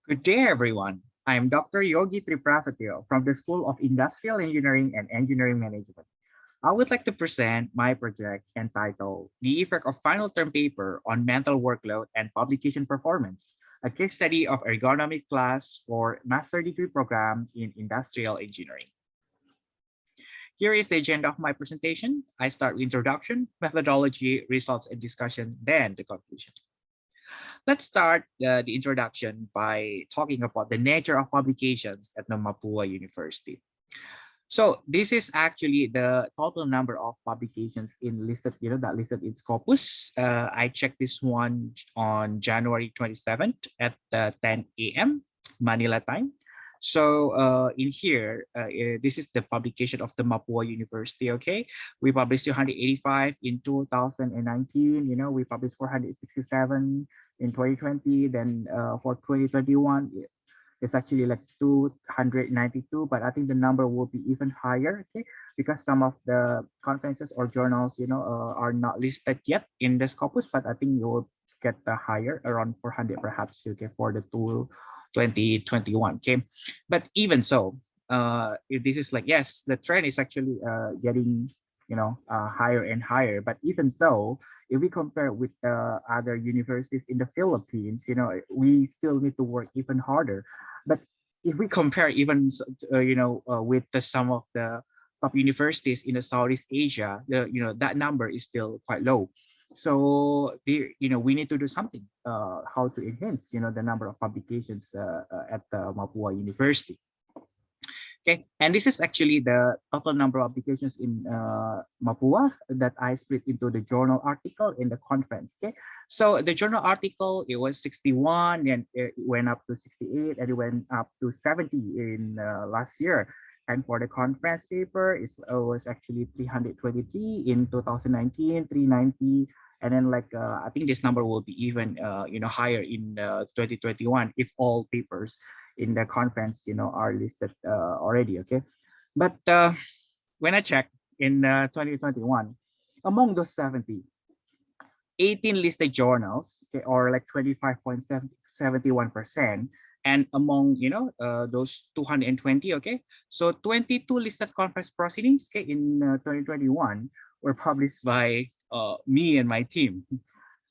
Good day, everyone. I am Dr. Yogi Triprasatyo from the School of Industrial Engineering and Engineering Management. I would like to present my project entitled The Effect of Final Term Paper on Mental Workload and Publication Performance, a case study of ergonomic class for master degree program in industrial engineering. Here is the agenda of my presentation. I start with introduction, methodology, results, and discussion, then the conclusion. Let's start the introduction by talking about the nature of publications at the Mapua University. So this is actually the total number of publications in listed, that listed in Scopus. I checked this one on January 27th at 10 a.m. Manila time. So in here, this is the publication of the Mapua University. Okay, we published 285 in 2019. We published 467 in 2020. Then for 2021, it's actually like 292, but I think the number will be even higher, okay? Because some of the conferences or journals, are not listed yet in the Scopus, but I think you will get the higher, around 400 perhaps, okay, for the 2021, okay? But even so, if this is like, yes, the trend is actually getting, higher and higher, but even so, if we compare with the other universities in the Philippines, we still need to work even harder. But if we compare even, with the some of the top universities in the Southeast Asia, that number is still quite low. So we need to do something, how to enhance, the number of publications at the Mapua University. Okay, and this is actually the total number of applications in Mapua that I split into the journal article in the conference. Okay, so the journal article, it was 61, and it went up to 68, and it went up to 70 in last year. And for the conference paper, it was actually 323 in 2019, 390, and then I think this number will be even higher in 2021 if all papers in the conference are listed already. Okay, but when I check in 2021, among those 70, 18 listed journals, okay, or like 25.71%, and among those 220, okay, so 22 listed conference proceedings, okay, in 2021 were published by me and my team.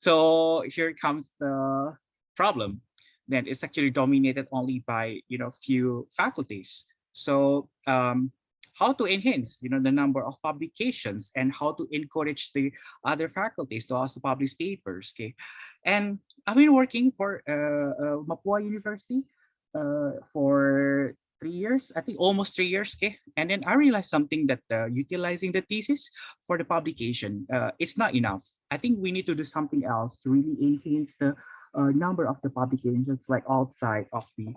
So here comes the problem. Then it's actually dominated only by few faculties. So how to enhance the number of publications, and how to encourage the other faculties to also publish papers. Okay, and I've been working for Mapua University for 3 years, I think almost 3 years. Okay, and then I realized something, that utilizing the thesis for the publication, it's not enough. I think we need to do something else to really enhance the number of the publications, like outside of the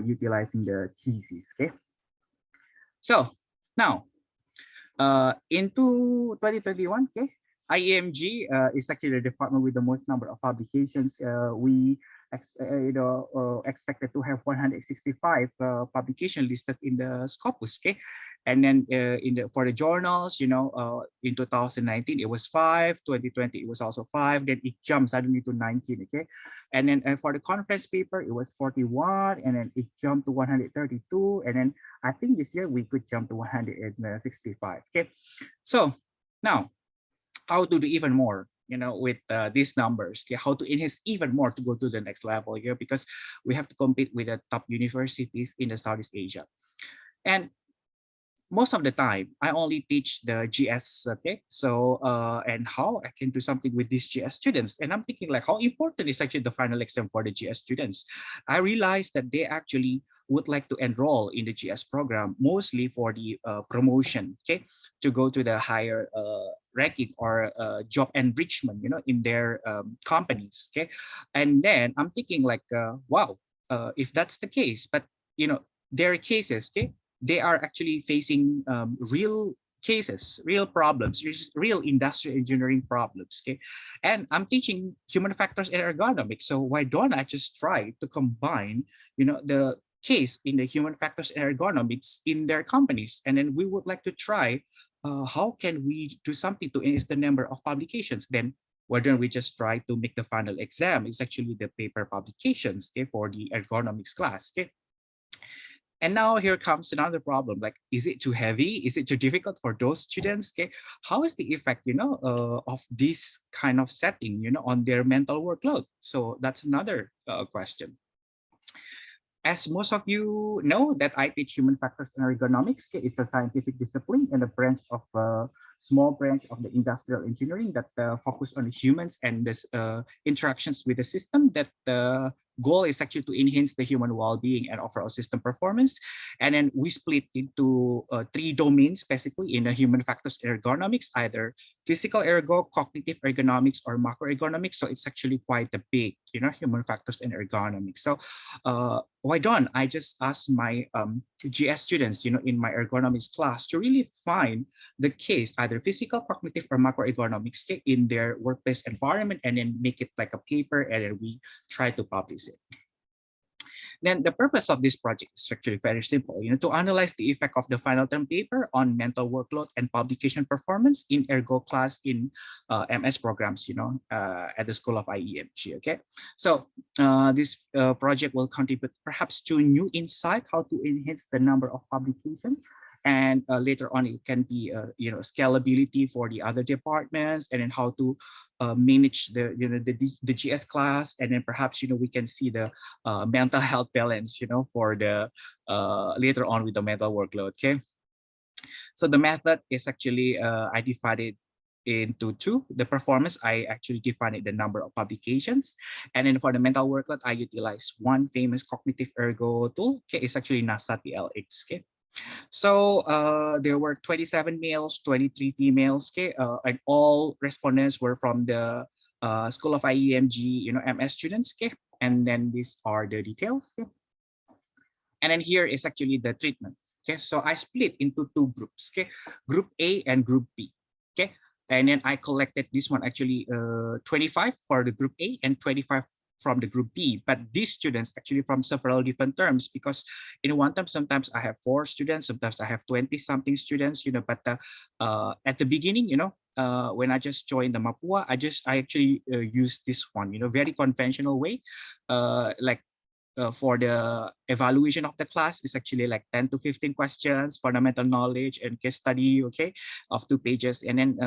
utilizing the thesis. Okay, so now into 2021, okay, IEMG is actually the department with the most number of publications. We expected to have 165 publication listed in the Scopus. Okay, and then for the journals, in 2019 it was 5, 2020 it was also 5, then it jumped suddenly to 19. Okay, and then for the conference paper it was 41, and then it jumped to 132, and then I think this year we could jump to 165. Okay, so now how to do even more, with these numbers. Okay, how to enhance even more to go to the next level here, because we have to compete with the top universities in the Southeast Asia. And most of the time, I only teach the GS. Okay, so and how I can do something with these GS students, and I'm thinking like, how important is actually the final exam for the GS students? I realized that they actually would like to enroll in the GS program mostly for the promotion. Okay, to go to the higher ranking or job enrichment, in their companies. Okay, and then I'm thinking like, wow, if that's the case, but there are cases. Okay, they are actually facing real cases, real problems, real industrial engineering problems. Okay, and I'm teaching human factors and ergonomics, so why don't I just try to combine, the case in the human factors and ergonomics in their companies, and then we would like to try how can we do something to increase the number of publications. Then Why don't we just try to make the final exam? It's actually the paper publications, okay, for the ergonomics class. Okay. And now here comes another problem. Like, is it too heavy? Is it too difficult for those students? Okay, how is the effect, of this kind of setting, on their mental workload? So that's another question. As most of you know, that I teach human factors and ergonomics. Okay, it's a scientific discipline and a branch of small branch of the industrial engineering that focus on humans and this interactions with the system. That the goal is actually to enhance the human well-being and overall system performance. And then we split into three domains, basically, in the human factors ergonomics, either physical ergo, cognitive ergonomics, or macroergonomics. So it's actually quite a big, human factors and ergonomics. So why don't I just ask my GS students, in my ergonomics class to really find the case, either physical, cognitive, or macroeconomics in their workplace environment, and then make it like a paper, and then we try to publish it. Then the purpose of this project is actually very simple, to analyze the effect of the final term paper on mental workload and publication performance in ergo class in MS programs, at the School of IEMG. Okay, so this project will contribute perhaps to new insight how to enhance the number of publications, and later on it can be scalability for the other departments, and then how to manage the GS class, and then perhaps we can see the mental health balance for the later on with the mental workload. Okay, so the method is actually I divided into two. The performance, I actually defined the number of publications, and then for the mental workload, I utilize one famous cognitive ergo tool. Okay, it's actually NASA TLX. Okay, so there were 27 males, 23 females, okay, and all respondents were from the School of IEMG, MS students, okay, and then these are the details, okay? And then here is actually the treatment, okay? So I split into two groups, okay, Group A and Group B, okay, and then I collected this one actually 25 for the Group A and 25 from the Group B, but these students actually from several different terms, because in one term sometimes I have 4 students, sometimes I have 20 something students, but at the beginning, when I just joined the Mapua, I actually use this one, very conventional way, like for the evaluation of the class is actually like 10 to 15 questions, fundamental knowledge and case study, okay, of 2 pages. And then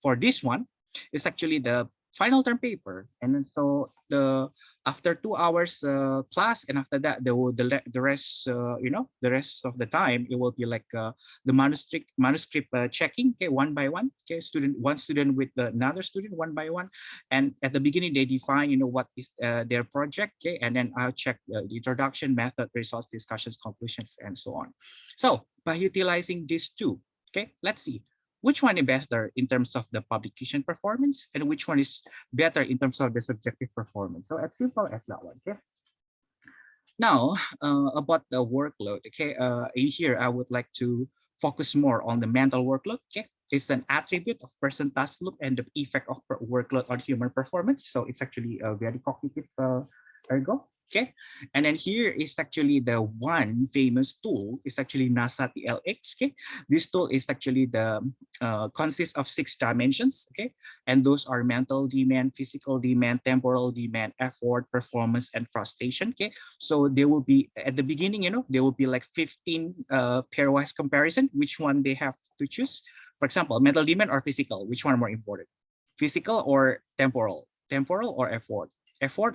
for this one, it's actually the final term paper. And then so the after 2 hours class, and after that the rest the rest of the time it will be like the manuscript checking, okay, one by one, okay, one student with another student one by one. And at the beginning they define what is their project, okay, and then I'll check the introduction, method, results, discussions, conclusions, and so on. So by utilizing these two, okay, let's see which one is better in terms of the publication performance, and which one is better in terms of the subjective performance. So as simple as that one. Okay. Now about the workload. Okay. In here I would like to focus more on the mental workload. Okay. It's an attribute of person task loop and the effect of workload on human performance. So it's actually a very cognitive ergo. Okay, and then here is actually the one famous tool is actually NASA TLX. Okay, this tool is actually the consists of 6 dimensions. Okay, and those are mental demand, physical demand, temporal demand, effort, performance, and frustration. Okay, so there will be at the beginning, there will be like 15 pairwise comparison, which one they have to choose. For example, mental demand or physical, which one more important? Physical or temporal? Temporal or effort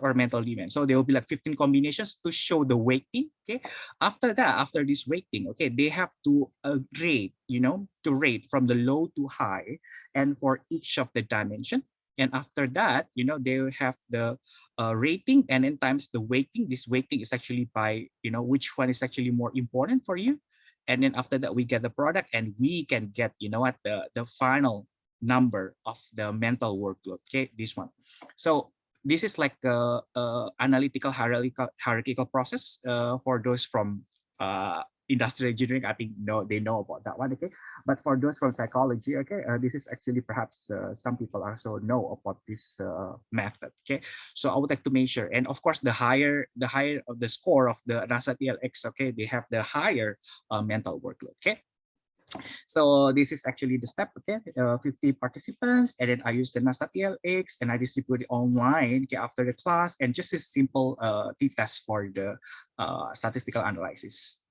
or mental demand. So there will be like 15 combinations to show the weighting. Okay. After that, after this weighting, okay, they have to rate, to rate from the low to high, and for each of the dimension. And after that, they will have the rating, and then times the weighting. This weighting is actually by, which one is actually more important for you. And then after that, we get the product, and we can get, what the final number of the mental workload. Okay, this one. So this is like a analytical hierarchical process for those from industrial engineering. I think they know about that one. Okay, but for those from psychology, okay, this is actually perhaps some people also know about this method. Okay, so I would like to make sure, and of course the higher of the score of the NASA TLX, okay, they have the higher mental workload. Okay. So this is actually the step, okay? 50 participants, and then I use the NASA TLX and I distribute it online, okay, after the class, and just a simple t-test for the statistical analysis.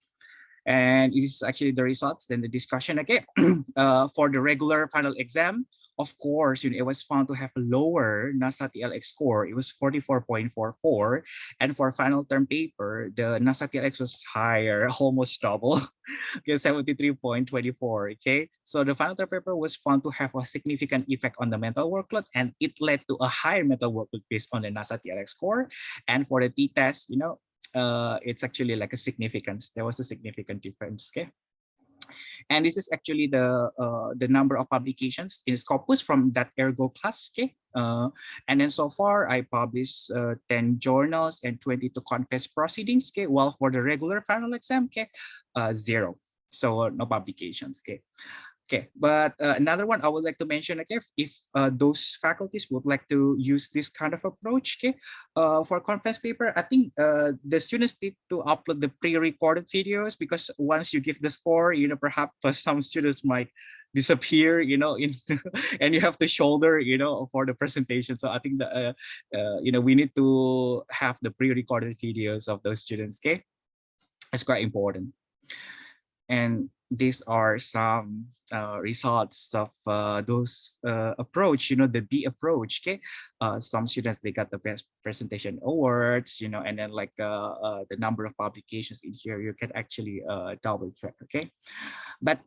And it is actually the results, then the discussion again. For the regular final exam, of course, it was found to have a lower NASA TLX score. It was 44.44. And for final term paper, the NASA TLX was higher, almost double. Okay, 73.24. Okay, so the final term paper was found to have a significant effect on the mental workload, and it led to a higher mental workload based on the NASA TLX score. And for the t-test, it's actually like a significance. There was a significant difference. Okay, and this is actually the number of publications in Scopus from that ergo class. Okay, and then so far I published 10 journals and 22 conference proceedings. Okay, while for the regular final exam, okay, zero. So no publications. Okay. Okay, but another one I would like to mention, okay, if those faculties would like to use this kind of approach, okay, for conference paper, I think the students need to upload the pre-recorded videos, because once you give the score, perhaps some students might disappear, in and you have to shoulder, for the presentation. So I think that we need to have the pre-recorded videos of those students. Okay, it's quite important. And these are some results of those approach, the B approach. Okay, some students, they got the best presentation awards, and then like the number of publications in here, you can actually double check. Okay, but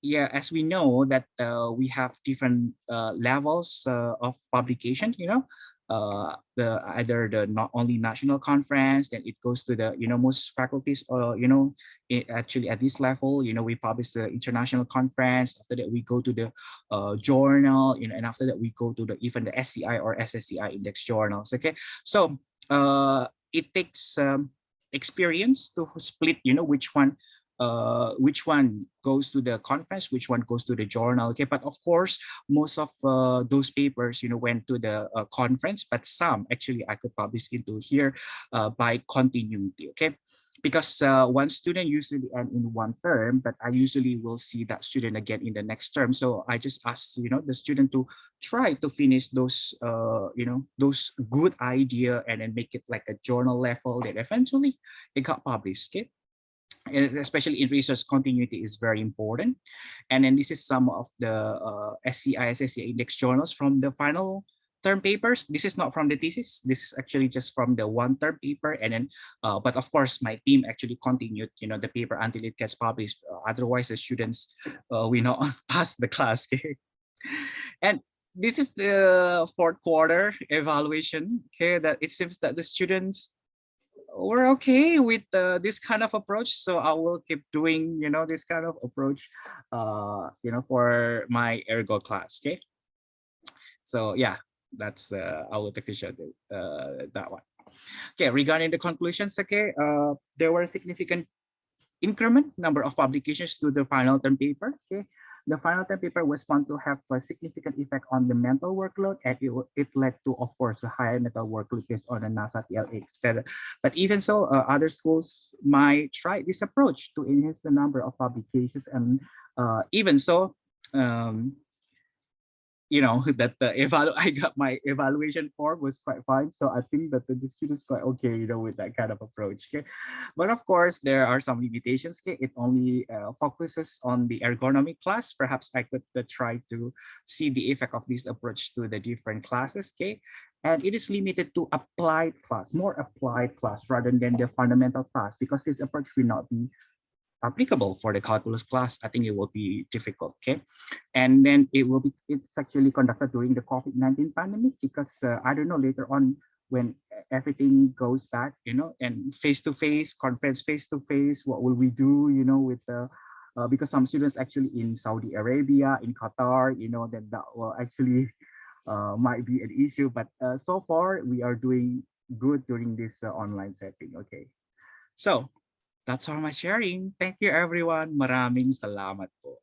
yeah, as we know that we have different levels of publication, the either the not only national conference, then it goes to the most faculties, actually at this level, we publish the international conference. After that we go to the journal, and after that we go to the even the SCI or SSCI index journals. Okay, so it takes experience to split, which one goes to the conference, which one goes to the journal. Okay, but of course, most of those papers, went to the conference, but some actually I could publish into here by continuity. Okay, because one student usually end in one term, but I usually will see that student again in the next term. So I just ask, the student to try to finish those, those good idea, and then make it like a journal level that eventually it got published. Okay, especially in research, continuity is very important. And then this is some of the SCI, SSCI index journals from the final term papers. This is not from the thesis. This is actually just from the one term paper. And then, but of course, my team actually continued, the paper until it gets published. Otherwise, the students will not pass the class. Okay? And this is the fourth quarter evaluation. Okay, that it seems that the students we're okay with this kind of approach, so I will keep doing this kind of approach for my ergo class. Okay, so yeah, that's I would like to show that one. Okay, regarding the conclusions, okay, there were significant increment number of publications to the final term paper. Okay, the final term paper was found to have a significant effect on the mental workload, and it led to, of course, a higher mental workload based on the NASA TLX. But even so, other schools might try this approach to enhance the number of publications, and even so, um, that the I got my evaluation form was quite fine. So I think that the students quite okay, with that kind of approach. Okay, but of course there are some limitations. Okay, it only focuses on the ergonomic class. Perhaps I could try to see the effect of this approach to the different classes. Okay, and it is limited to applied class, more applied class rather than the fundamental class, because this approach will not be applicable for the calculus class. I think it will be difficult. Okay, and then it's actually conducted during the COVID-19 pandemic, because I don't know, later on when everything goes back, and face-to-face conference, face-to-face, what will we do, with the because some students actually in Saudi Arabia, in Qatar, then that will actually might be an issue, but so far we are doing good during this online setting. Okay, so that's all my sharing. Thank you, everyone. Maraming salamat po.